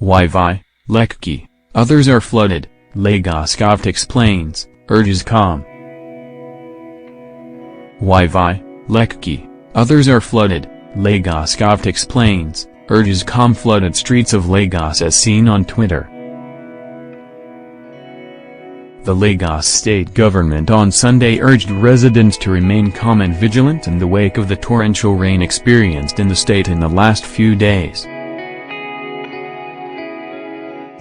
Wi-Fi, Lekki, others are flooded, Lagos govt explains, urges calm. Wi-Fi, Lekki, others are flooded, Lagos govt explains, urges calm. Flooded streets of Lagos as seen on Twitter. The Lagos state government on Sunday urged residents to remain calm and vigilant in the wake of the torrential rain experienced in the state in the last few days.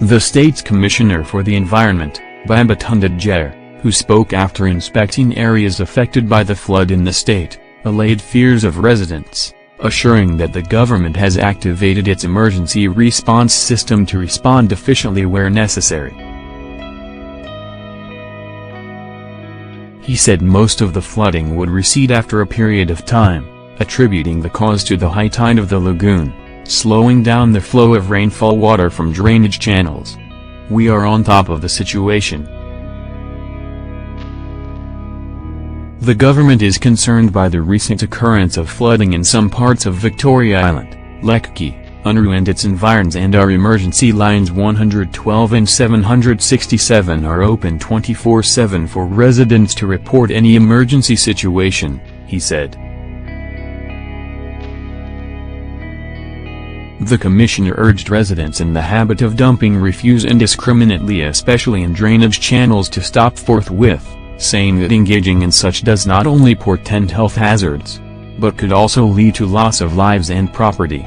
The state's Commissioner for the Environment, Babatunde Jare, who spoke after inspecting areas affected by the flood in the state, allayed fears of residents, assuring that the government has activated its emergency response system to respond efficiently where necessary. He said most of the flooding would recede after a period of time, attributing the cause to the high tide of the lagoon, slowing down the flow of rainfall water from drainage channels. "We are on top of the situation. The government is concerned by the recent occurrence of flooding in some parts of Victoria Island, Lekki, Unru and its environs, and our emergency lines 112 and 767 are open 24/7 for residents to report any emergency situation," he said. The commissioner urged residents in the habit of dumping refuse indiscriminately, especially in drainage channels, to stop forthwith, saying that engaging in such does not only portend health hazards, but could also lead to loss of lives and property.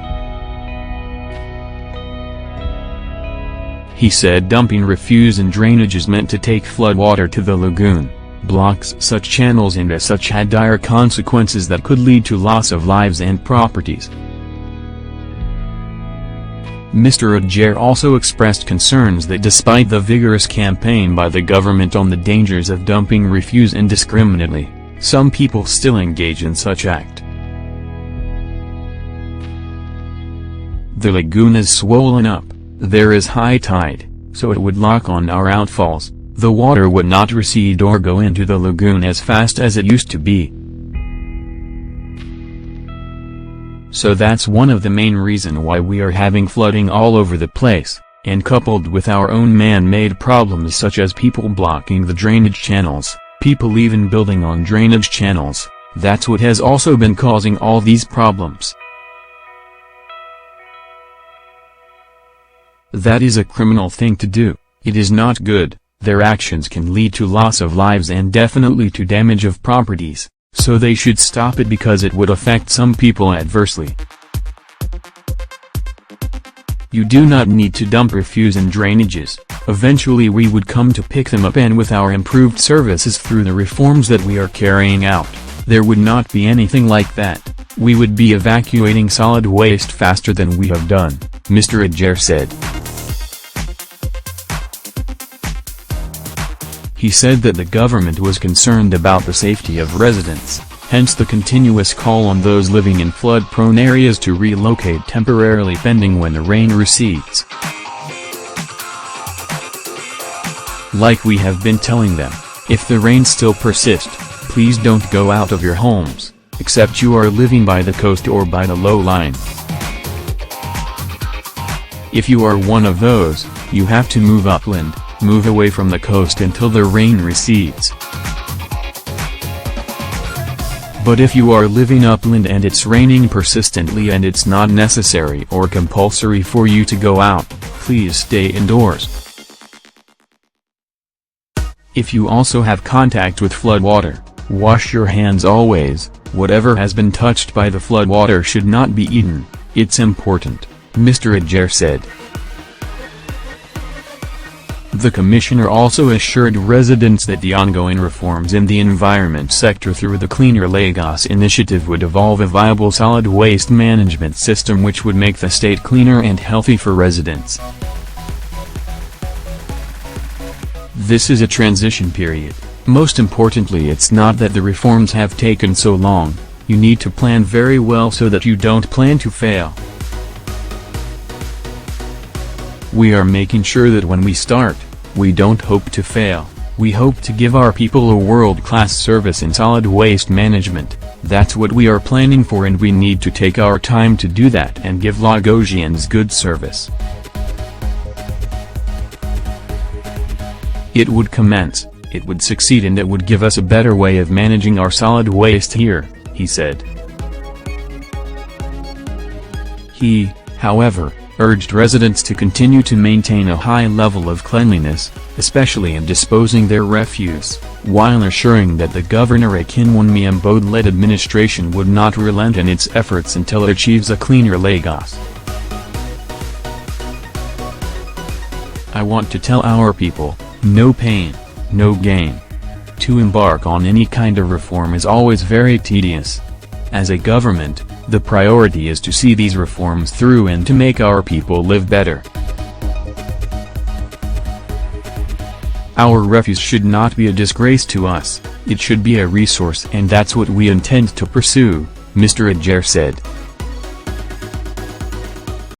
He said dumping refuse in drainage is meant to take floodwater to the lagoon, blocks such channels, and as such had dire consequences that could lead to loss of lives and properties. Mr. Ajare also expressed concerns that despite the vigorous campaign by the government on the dangers of dumping refuse indiscriminately, some people still engage in such act. "The lagoon is swollen up, there is high tide, so it would lock on our outfalls, the water would not recede or go into the lagoon as fast as it used to be. So that's one of the main reasons why we are having flooding all over the place, and coupled with our own man-made problems such as people blocking the drainage channels, people even building on drainage channels, that's what has also been causing all these problems. That is a criminal thing to do, it is not good, their actions can lead to loss of lives and definitely to damage of properties. So they should stop it because it would affect some people adversely. You do not need to dump refuse in drainages, eventually we would come to pick them up, and with our improved services through the reforms that we are carrying out, there would not be anything like that, we would be evacuating solid waste faster than we have done," Mr. Ajare said. He said that the government was concerned about the safety of residents, hence the continuous call on those living in flood-prone areas to relocate temporarily pending when the rain recedes. Like we have been telling them, if the rain still persists, please don't go out of your homes, except you are living by the coast or by the low line. If you are one of those, you have to move upland. Move away from the coast until the rain recedes. But if you are living upland and it's raining persistently and it's not necessary or compulsory for you to go out, please stay indoors. If you also have contact with floodwater, wash your hands always, whatever has been touched by the floodwater should not be eaten, it's important, Mr. Ajare said. The commissioner also assured residents that the ongoing reforms in the environment sector through the Cleaner Lagos initiative would evolve a viable solid waste management system which would make the state cleaner and healthy for residents. This is a transition period. Most importantly, it's not that the reforms have taken so long, you need to plan very well so that you don't plan to fail. We are making sure that when we start, we don't hope to fail, we hope to give our people a world-class service in solid waste management, that's what we are planning for, and we need to take our time to do that and give Lagosians good service. It would commence, it would succeed, and it would give us a better way of managing our solid waste here, he said. He, however, urged residents to continue to maintain a high level of cleanliness, especially in disposing their refuse, while assuring that the Governor Akinwunmi-led administration would not relent in its efforts until it achieves a cleaner Lagos. I want to tell our people, no pain, no gain. To embark on any kind of reform is always very tedious. As a government, the priority is to see these reforms through and to make our people live better. Our refuse should not be a disgrace to us, it should be a resource, and that's what we intend to pursue, Mr. Ajer said.